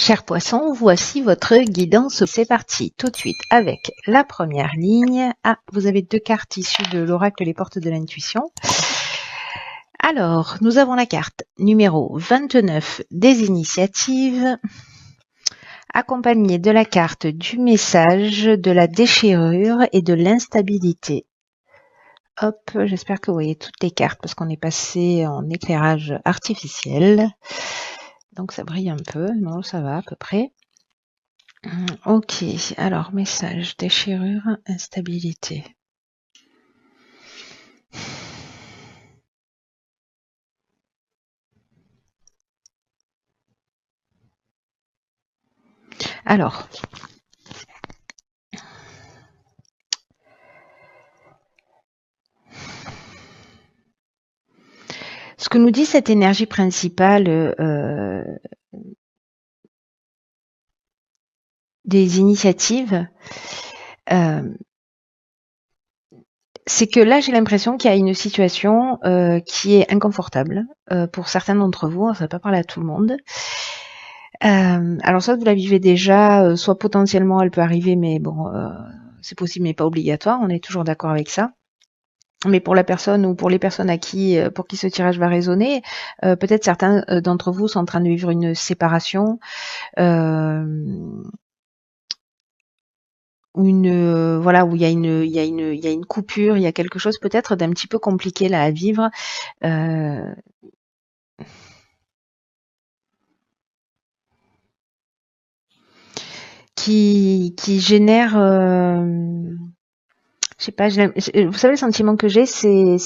Chers poissons, voici votre guidance. C'est parti tout de suite avec la première ligne. Ah, vous avez deux cartes issues de l'oracle Les Portes de l'Intuition. Alors, nous avons la carte numéro 29 des initiatives, accompagnée de la carte du message, de la déchirure et de l'instabilité. Hop, j'espère que vous voyez toutes les cartes parce qu'on est passé en éclairage artificiel. Donc ça brille un peu, non, ça va à peu près. Ok, alors message, déchirure, instabilité. Alors, ce que nous dit cette énergie principale des initiatives, c'est que là, j'ai l'impression qu'il y a une situation qui est inconfortable pour certains d'entre vous. On ne va pas parler à tout le monde. Alors, soit vous la vivez déjà, soit potentiellement elle peut arriver, mais bon, c'est possible, mais pas obligatoire. On est toujours d'accord avec ça. Mais pour la personne ou pour les personnes à qui, pour qui ce tirage va résonner, peut-être certains d'entre vous sont en train de vivre une séparation, voilà, où il y a une coupure, il y a quelque chose peut-être d'un petit peu compliqué là à vivre. Qui génère, je sais pas, vous savez le sentiment que j'ai, c'est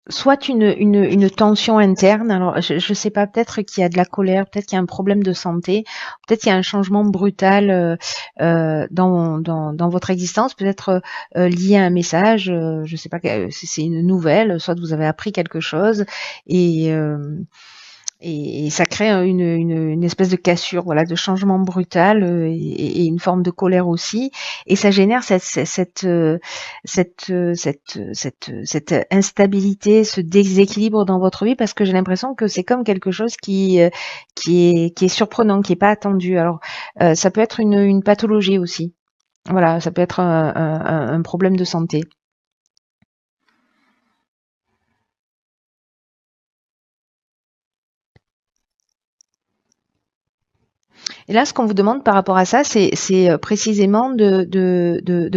soit une tension interne. Alors je sais pas, peut-être qu'il y a de la colère, peut-être qu'il y a un problème de santé, peut-être qu'il y a un changement brutal dans votre existence, peut-être lié à un message, je sais pas, c'est une nouvelle, soit vous avez appris quelque chose et ça crée une espèce de cassure, voilà, de changement brutal et une forme de colère aussi. Et ça génère cette instabilité, ce déséquilibre dans votre vie parce que j'ai l'impression que c'est comme quelque chose qui est surprenant, qui est pas attendu. Alors ça peut être une pathologie aussi. Voilà, ça peut être un problème de santé. Et là, ce qu'on vous demande par rapport à ça, c'est précisément de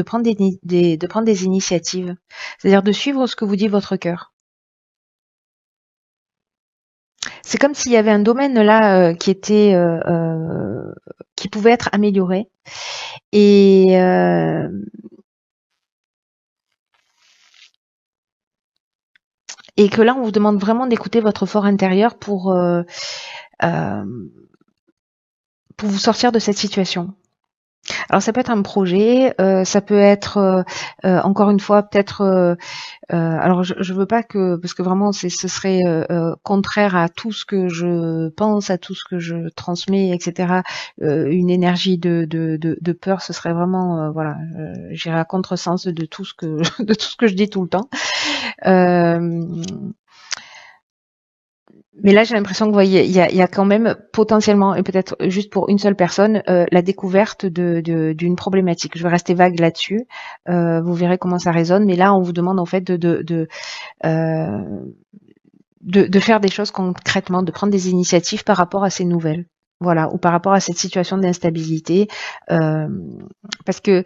prendre de prendre des initiatives. C'est-à-dire de suivre ce que vous dit votre cœur. C'est comme s'il y avait un domaine là qui pouvait être amélioré. Et que là, on vous demande vraiment d'écouter votre fort intérieur pour vous sortir de cette situation. Alors ça peut être un projet, ça peut être encore une fois peut-être alors je veux pas que parce que vraiment ce serait contraire à tout ce que je pense, à tout ce que je transmets, etc. Une énergie de peur, ce serait vraiment voilà, j'irais à contresens de tout ce que de tout ce que je dis tout le temps. Mais là, j'ai l'impression que vous voyez, il y a quand même potentiellement, et peut-être juste pour une seule personne, la découverte d'une problématique. Je vais rester vague là-dessus. Vous verrez comment ça résonne. Mais là, on vous demande en fait de faire des choses concrètement, de prendre des initiatives par rapport à ces nouvelles. Voilà, ou par rapport à cette situation d'instabilité. Parce que,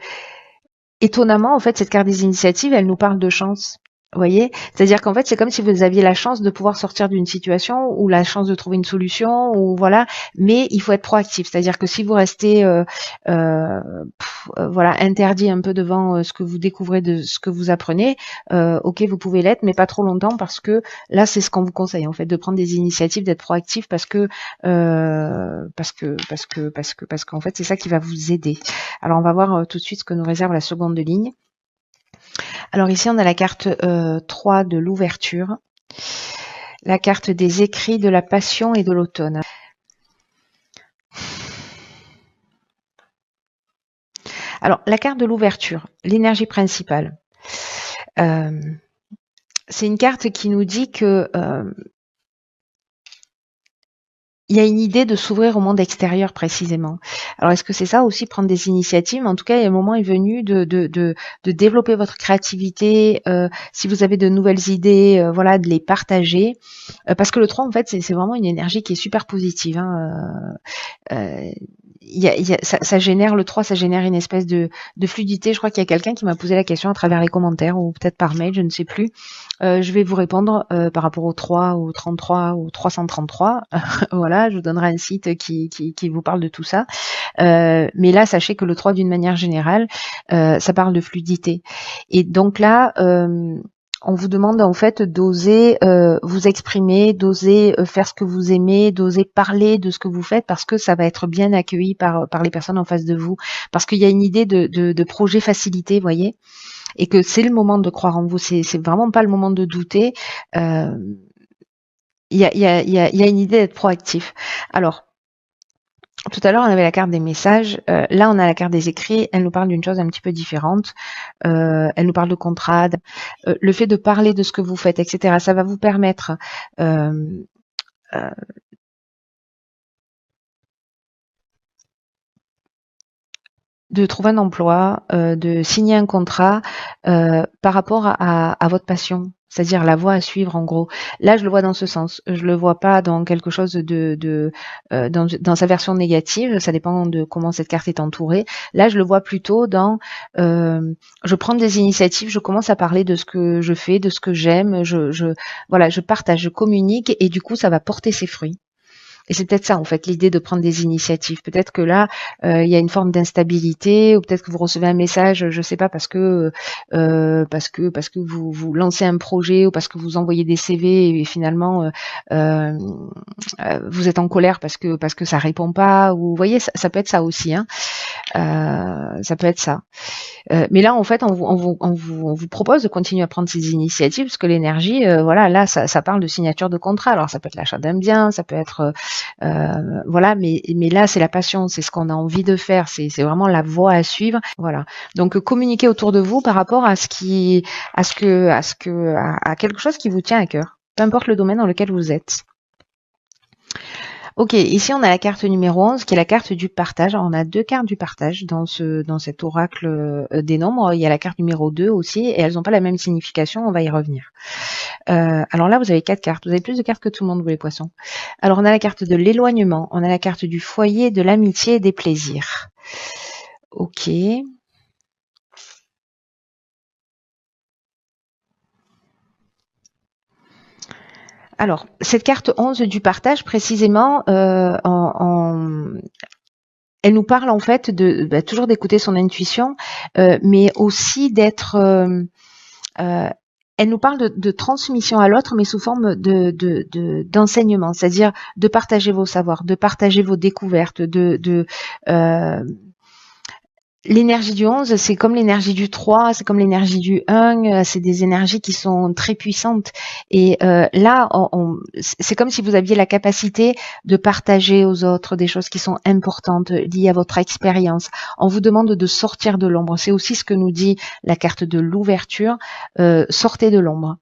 étonnamment, en fait, cette carte des initiatives, elle nous parle de chance. Vous voyez, c'est-à-dire qu'en fait, c'est comme si vous aviez la chance de pouvoir sortir d'une situation ou la chance de trouver une solution ou voilà, mais il faut être proactif. C'est-à-dire que si vous restez voilà, interdit un peu devant ce que vous découvrez de ce que vous apprenez, ok, vous pouvez l'être, mais pas trop longtemps parce que là, c'est ce qu'on vous conseille en fait, de prendre des initiatives, d'être proactif parce qu'en fait, c'est ça qui va vous aider. Alors, on va voir tout de suite ce que nous réserve la seconde ligne. Alors ici, on a la carte 3 de l'ouverture, la carte des écrits, de la passion et de l'automne. Alors, la carte de l'ouverture, l'énergie principale, c'est une carte qui nous dit que il y a une idée de s'ouvrir au monde extérieur précisément. Alors est-ce que c'est ça aussi, prendre des initiatives? En tout cas, il y a un moment est venu de développer votre créativité, si vous avez de nouvelles idées, voilà, de les partager. Parce que le 3, en fait, c'est vraiment une énergie qui est super positive, hein. Ça génère, le 3, ça génère une espèce de fluidité. Je crois qu'il y a quelqu'un qui m'a posé la question à travers les commentaires ou peut-être par mail, je ne sais plus. Je vais vous répondre par rapport au 3, au 33, au 333. Voilà, je vous donnerai un site qui vous parle de tout ça. Mais là, sachez que le 3, d'une manière générale, ça parle de fluidité. Et donc là, on vous demande en fait d'oser vous exprimer, d'oser faire ce que vous aimez, d'oser parler de ce que vous faites, parce que ça va être bien accueilli par les personnes en face de vous. Parce qu'il y a une idée de projet facilité, vous voyez, et que c'est le moment de croire en vous. C'est vraiment pas le moment de douter. Il y a une idée d'être proactif. Alors, tout à l'heure, on avait la carte des messages. Là, on a la carte des écrits. Elle nous parle d'une chose un petit peu différente. Elle nous parle de contrat. Le fait de parler de ce que vous faites, etc., ça va vous permettre de trouver un emploi, de signer un contrat par rapport à votre passion, c'est-à-dire la voie à suivre en gros. Là, je le vois dans ce sens. Je le vois pas dans quelque chose dans sa version négative. Ça dépend de comment cette carte est entourée. Là, je le vois plutôt dans je prends des initiatives, je commence à parler de ce que je fais, de ce que j'aime. Voilà, je partage, je communique et du coup, ça va porter ses fruits. Et c'est peut-être ça, en fait, l'idée de prendre des initiatives. Peut-être que là, il y a une forme d'instabilité, ou peut-être que vous recevez un message, je sais pas, parce que vous lancez un projet, ou parce que vous envoyez des CV et finalement vous êtes en colère parce que ça répond pas. Ou vous voyez, ça peut être ça aussi, hein. Ça peut être ça. Mais là, en fait, on vous propose de continuer à prendre ces initiatives parce que l'énergie, voilà, là, ça parle de signature de contrat. Alors, ça peut être l'achat d'un bien, ça peut être, voilà, mais là, c'est la passion, c'est ce qu'on a envie de faire, c'est vraiment la voie à suivre. Voilà. Donc, communiquez autour de vous par rapport à à quelque chose qui vous tient à cœur, peu importe le domaine dans lequel vous êtes. Ok, ici on a la carte numéro 11 qui est la carte du partage. Alors, on a deux cartes du partage dans cet oracle des nombres. Il y a la carte numéro 2 aussi et elles n'ont pas la même signification, on va y revenir. Alors là, vous avez 4 cartes. Vous avez plus de cartes que tout le monde, vous les poissons. Alors on a la carte de l'éloignement, on a la carte du foyer, de l'amitié et des plaisirs. Ok. Alors, cette carte 11 du partage, précisément, elle nous parle en fait de toujours d'écouter son intuition, mais aussi d'être... elle nous parle de transmission à l'autre, mais sous forme d'enseignement, c'est-à-dire de partager vos savoirs, de partager vos découvertes, l'énergie du 11, c'est comme l'énergie du 3, c'est comme l'énergie du 1, c'est des énergies qui sont très puissantes. Et là, c'est comme si vous aviez la capacité de partager aux autres des choses qui sont importantes, liées à votre expérience. On vous demande de sortir de l'ombre. C'est aussi ce que nous dit la carte de l'ouverture. Sortez de l'ombre.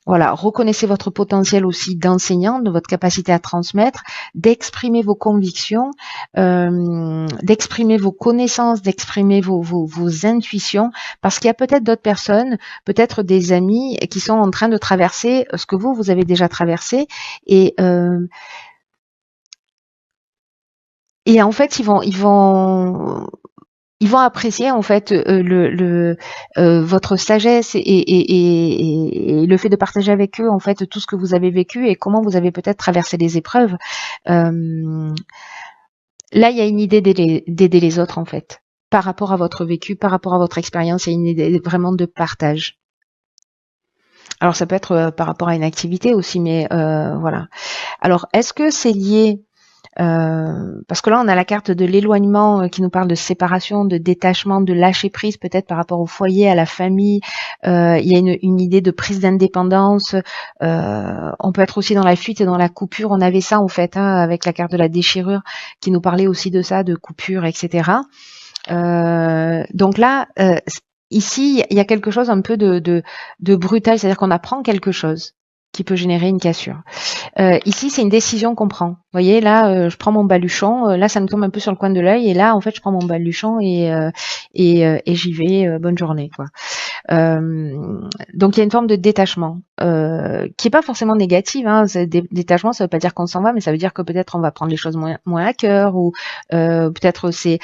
Voilà, reconnaissez votre potentiel aussi d'enseignant, de votre capacité à transmettre, d'exprimer vos convictions, d'exprimer vos connaissances, d'exprimer vos intuitions, parce qu'il y a peut-être d'autres personnes, peut-être des amis qui sont en train de traverser ce que vous avez déjà traversé, et en fait, ils vont apprécier en fait votre sagesse et le fait de partager avec eux en fait tout ce que vous avez vécu et comment vous avez peut-être traversé les épreuves. Là, il y a une idée d'aider les autres en fait, par rapport à votre vécu, par rapport à votre expérience. Il y a une idée vraiment de partage. Alors ça peut être par rapport à une activité aussi, mais voilà. Alors est-ce que c'est lié parce que là, on a la carte de l'éloignement qui nous parle de séparation, de détachement, de lâcher prise, peut-être par rapport au foyer, à la famille. Il y a une idée de prise d'indépendance. On peut être aussi dans la fuite et dans la coupure. On avait ça en fait, hein, avec la carte de la déchirure, qui nous parlait aussi de ça, de coupure, etc. Donc là, ici, il y a quelque chose un peu de brutal, c'est-à-dire qu'on apprend quelque chose qui peut générer une cassure. Ici, c'est une décision qu'on prend. Vous voyez, là, je prends mon baluchon. Là, ça me tombe un peu sur le coin de l'œil. Et là, en fait, je prends mon baluchon et j'y vais. Bonne journée, quoi. Donc, il y a une forme de détachement qui est pas forcément négative. Hein. Détachement, ça veut pas dire qu'on s'en va, mais ça veut dire que peut-être on va prendre les choses moins à cœur, ou peut-être c'est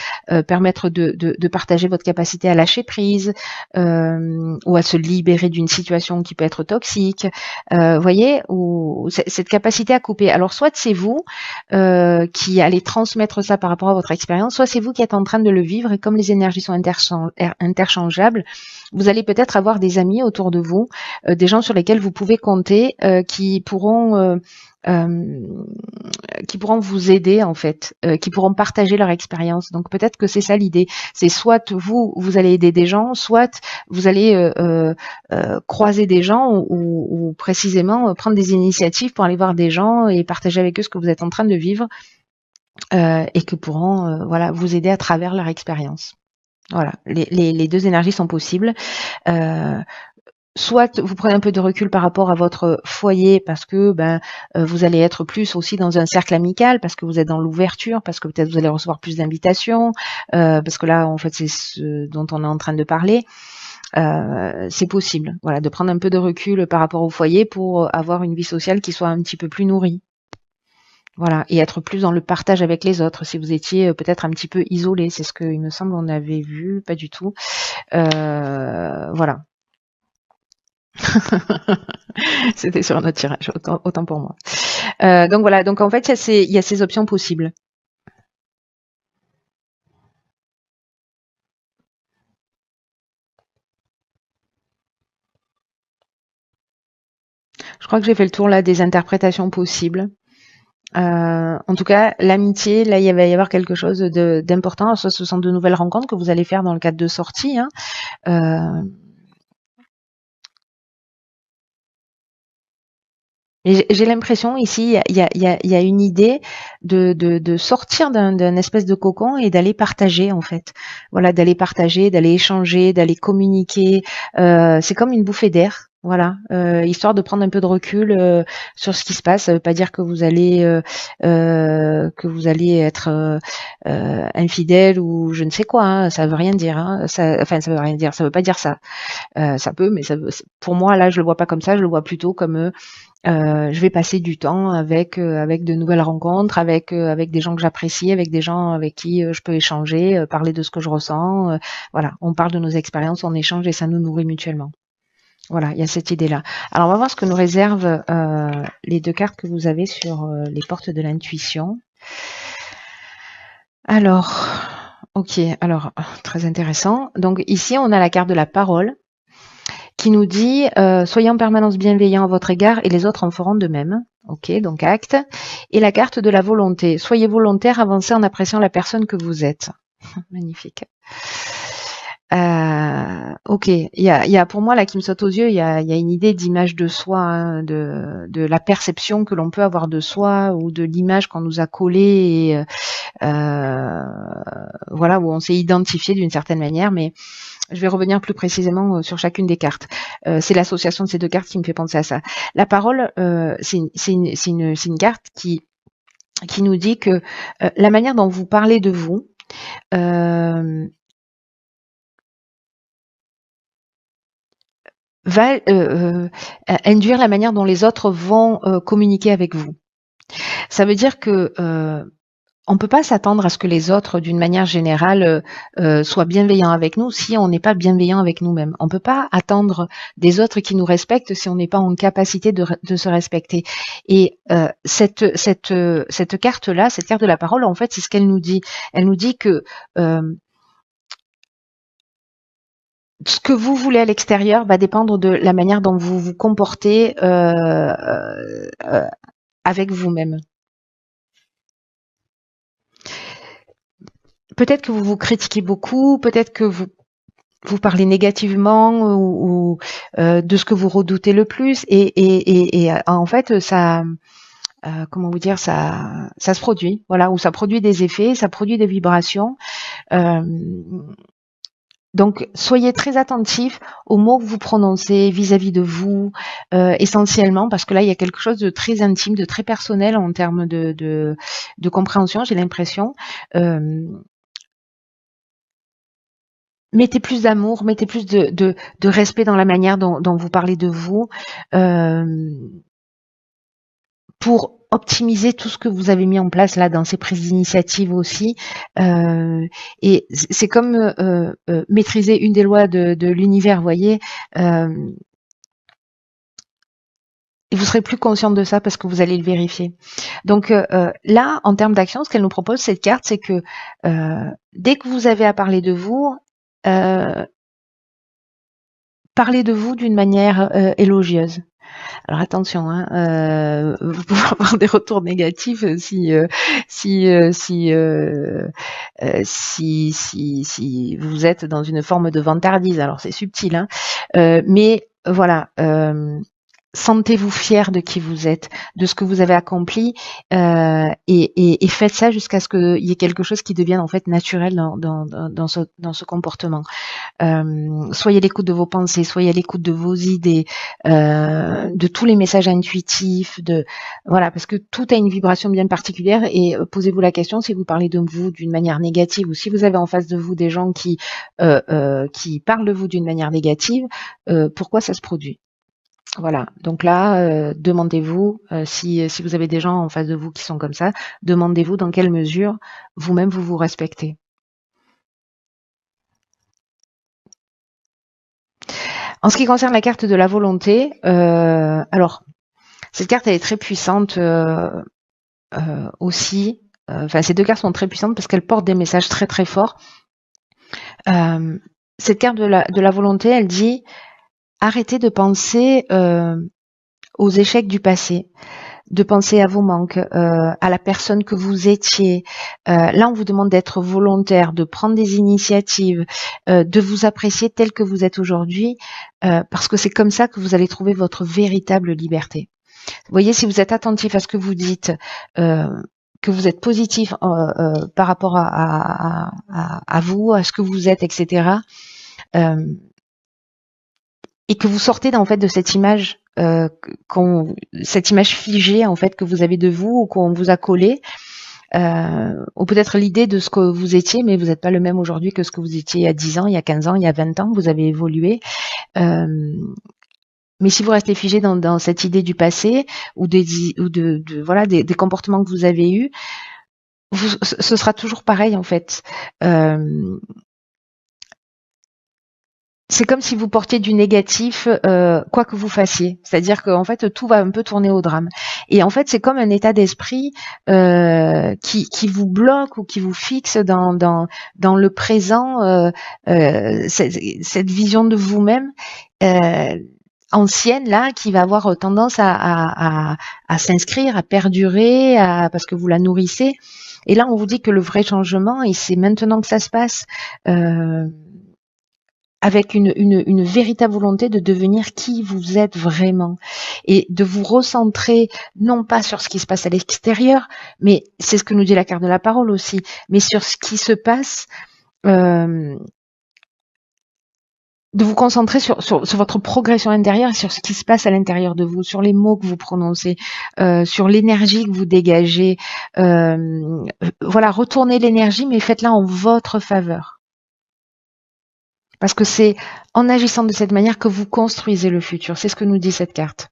permettre de partager votre capacité à lâcher prise, ou à se libérer d'une situation qui peut être toxique. Voyez, ou cette capacité à couper. Alors, soit c'est vous qui allez transmettre ça par rapport à votre expérience, soit c'est vous qui êtes en train de le vivre, et comme les énergies sont interchangeables, vous allez peut-être avoir des amis autour de vous, des gens sur lesquels vous pouvez compter, qui pourront vous aider en fait, qui pourront partager leur expérience. Donc peut-être que c'est ça l'idée. C'est soit vous allez aider des gens, soit vous allez croiser des gens, ou précisément prendre des initiatives pour aller voir des gens et partager avec eux ce que vous êtes en train de vivre, et que pourront voilà, vous aider à travers leur expérience. Voilà, les deux énergies sont possibles. Soit vous prenez un peu de recul par rapport à votre foyer, parce que vous allez être plus aussi dans un cercle amical, parce que vous êtes dans l'ouverture, parce que peut-être vous allez recevoir plus d'invitations, parce que là en fait c'est ce dont on est en train de parler. C'est possible, voilà, de prendre un peu de recul par rapport au foyer pour avoir une vie sociale qui soit un petit peu plus nourrie. Voilà, et être plus dans le partage avec les autres. Si vous étiez peut-être un petit peu isolé, c'est ce que il me semble on avait vu, pas du tout. Voilà. C'était sur un autre tirage, autant pour moi. Donc voilà, donc en fait il y a ces options possibles. Je crois que j'ai fait le tour là des interprétations possibles. En tout cas, l'amitié, là, il va y avoir quelque chose d'important. Ce sont de nouvelles rencontres que vous allez faire dans le cadre de sorties. Hein. J'ai l'impression ici, il y a une idée de sortir d'un espèce de cocon et d'aller partager en fait. Voilà, d'aller partager, d'aller échanger, d'aller communiquer. C'est comme une bouffée d'air. Voilà, histoire de prendre un peu de recul sur ce qui se passe. Ça veut pas dire que vous allez être infidèle ou je ne sais quoi. Hein. Ça veut rien dire. Hein. Ça veut rien dire. Ça veut pas dire ça. Ça peut, mais pour moi là, je le vois pas comme ça. Je le vois plutôt comme je vais passer du temps avec de nouvelles rencontres, avec des gens que j'apprécie, avec des gens avec qui je peux échanger, parler de ce que je ressens. Voilà, on parle de nos expériences, on échange et ça nous nourrit mutuellement. Voilà, il y a cette idée-là. Alors, on va voir ce que nous réservent les deux cartes que vous avez sur les portes de l'intuition. Alors, ok, alors, très intéressant. Donc ici, on a la carte de la parole qui nous dit soyez en permanence bienveillant à votre égard et les autres en feront de même. Ok, donc acte. Et la carte de la volonté. Soyez volontaire, avancez en appréciant la personne que vous êtes. Magnifique. Ok, il y a pour moi là qui me saute aux yeux, il y a une idée d'image de soi, hein, de la perception que l'on peut avoir de soi ou de l'image qu'on nous a collée, et, voilà, où on s'est identifié d'une certaine manière, mais je vais revenir plus précisément sur chacune des cartes. C'est l'association de ces deux cartes qui me fait penser à ça. La parole, c'est une carte qui nous dit que la manière dont vous parlez de vous va induire la manière dont les autres vont communiquer avec vous. Ça veut dire que on peut pas s'attendre à ce que les autres, d'une manière générale, soient bienveillants avec nous si on n'est pas bienveillant avec nous-mêmes. On peut pas attendre des autres qui nous respectent si on n'est pas en capacité de se respecter. Et cette carte-là, cette carte de la parole, en fait, c'est ce qu'elle nous dit. Elle nous dit que ce que vous voulez à l'extérieur va dépendre de la manière dont vous vous comportez avec vous-même. Peut-être que vous vous critiquez beaucoup, peut-être que vous parlez négativement ou de ce que vous redoutez le plus, et en fait ça, comment vous dire, ça se produit, voilà, ou ça produit des effets, ça produit des vibrations. Donc, soyez très attentifs aux mots que vous prononcez vis-à-vis de vous, essentiellement, parce que là, il y a quelque chose de très intime, de très personnel en termes de compréhension, j'ai l'impression. Mettez plus d'amour, mettez plus de respect dans la manière dont vous parlez de vous, pour optimiser tout ce que vous avez mis en place là dans ces prises d'initiative aussi. Et c'est comme maîtriser une des lois de l'univers, vous voyez. Et vous serez plus conscient de ça parce que vous allez le vérifier. Donc là, en termes d'action, ce qu'elle nous propose, cette carte, c'est que dès que vous avez à parler de vous, parlez de vous d'une manière élogieuse. Alors attention, hein, vous pouvez avoir des retours négatifs si vous êtes dans une forme de vantardise. Alors c'est subtil, hein, mais voilà. Sentez-vous fier de qui vous êtes, de ce que vous avez accompli, et faites ça jusqu'à ce qu'il y ait quelque chose qui devienne en fait naturel dans ce comportement. Soyez à l'écoute de vos pensées, soyez à l'écoute de vos idées, de tous les messages intuitifs, voilà, parce que tout a une vibration bien particulière. Et posez-vous la question, si vous parlez de vous d'une manière négative, ou si vous avez en face de vous des gens qui parlent de vous d'une manière négative, pourquoi ça se produit? Voilà, donc là, demandez-vous, si vous avez des gens en face de vous qui sont comme ça, demandez-vous dans quelle mesure vous-même vous vous respectez. En ce qui concerne la carte de la volonté, alors cette carte elle est très puissante aussi. Enfin, ces deux cartes sont très puissantes parce qu'elles portent des messages très très forts. Cette carte de la volonté, elle dit arrêtez de penser aux échecs du passé, de penser à vos manques, à la personne que vous étiez. Là, on vous demande d'être volontaire, de prendre des initiatives, de vous apprécier tel que vous êtes aujourd'hui, parce que c'est comme ça que vous allez trouver votre véritable liberté. Vous voyez, si vous êtes attentif à ce que vous dites, que vous êtes positif par rapport à vous, à ce que vous êtes, etc., et que vous sortez en fait de cette image, cette image figée en fait que vous avez de vous ou qu'on vous a collé, ou peut-être l'idée de ce que vous étiez, mais vous n'êtes pas le même aujourd'hui que ce que vous étiez il y a 10 ans, il y a 15 ans, il y a 20 ans, vous avez évolué. Mais si vous restez figé dans cette idée du passé ou voilà des comportements que vous avez eus, ce sera toujours pareil en fait. C'est comme si vous portiez du négatif, quoi que vous fassiez. C'est-à-dire qu'en fait, tout va un peu tourner au drame. Et en fait, c'est comme un état d'esprit qui vous bloque ou qui vous fixe dans le présent, cette vision de vous-même ancienne là, qui va avoir tendance à s'inscrire, à perdurer, parce que vous la nourrissez. Et là, on vous dit que le vrai changement, et c'est maintenant que ça se passe. Avec une véritable volonté de devenir qui vous êtes vraiment et de vous recentrer non pas sur ce qui se passe à l'extérieur, mais c'est ce que nous dit la carte de la parole aussi, mais sur ce qui se passe, de vous concentrer sur votre progression intérieure et sur ce qui se passe à l'intérieur de vous, sur les mots que vous prononcez, sur l'énergie que vous dégagez. Voilà, retournez l'énergie, mais faites-la en votre faveur. Parce que c'est en agissant de cette manière que vous construisez le futur. C'est ce que nous dit cette carte.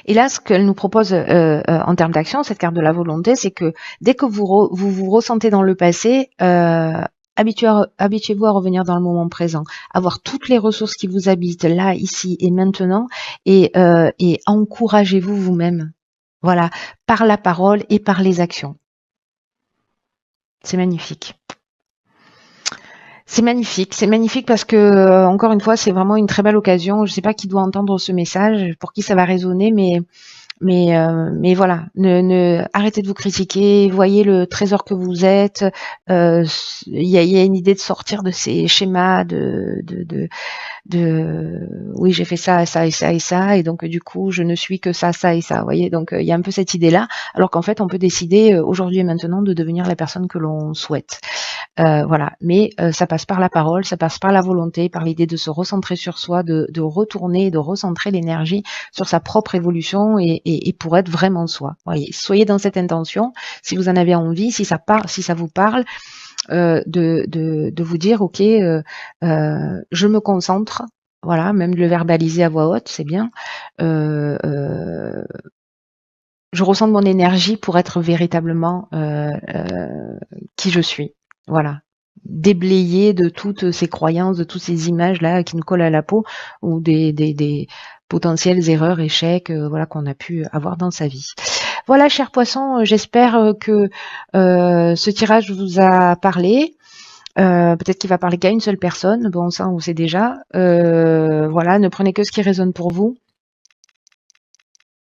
Et là, ce qu'elle nous propose en termes d'action, cette carte de la volonté, c'est que dès que vous ressentez dans le passé, habituez-vous à revenir dans le moment présent, avoir toutes les ressources qui vous habitent là, ici et maintenant, et encouragez-vous vous-même. Voilà, par la parole et par les actions. C'est magnifique. C'est magnifique parce que encore une fois, c'est vraiment une très belle occasion. Je ne sais pas qui doit entendre ce message, pour qui ça va résonner, mais voilà, arrêtez de vous critiquer, voyez le trésor que vous êtes. Il y a une idée de sortir de ces schémas oui, j'ai fait ça, ça et ça et ça, et donc du coup je ne suis que ça, ça et ça. Vous voyez, donc il y a un peu cette idée là, alors qu'en fait on peut décider aujourd'hui et maintenant de devenir la personne que l'on souhaite. Voilà. Mais ça passe par la parole, ça passe par la volonté, par l'idée de se recentrer sur soi, de retourner, de recentrer l'énergie sur sa propre évolution et pour être vraiment soi. Voyez, soyez dans cette intention. Si vous en avez envie, si ça vous parle, de vous dire, ok, je me concentre. Voilà, même de le verbaliser à voix haute, c'est bien. Je ressens mon énergie pour être véritablement qui je suis. Voilà. Déblayer de toutes ces croyances, de toutes ces images là qui nous collent à la peau ou des potentielles erreurs, échecs, voilà qu'on a pu avoir dans sa vie. Voilà, chers poissons, j'espère que ce tirage vous a parlé. Peut-être qu'il va parler qu'à une seule personne. Bon, ça on sait déjà. Voilà, ne prenez que ce qui résonne pour vous.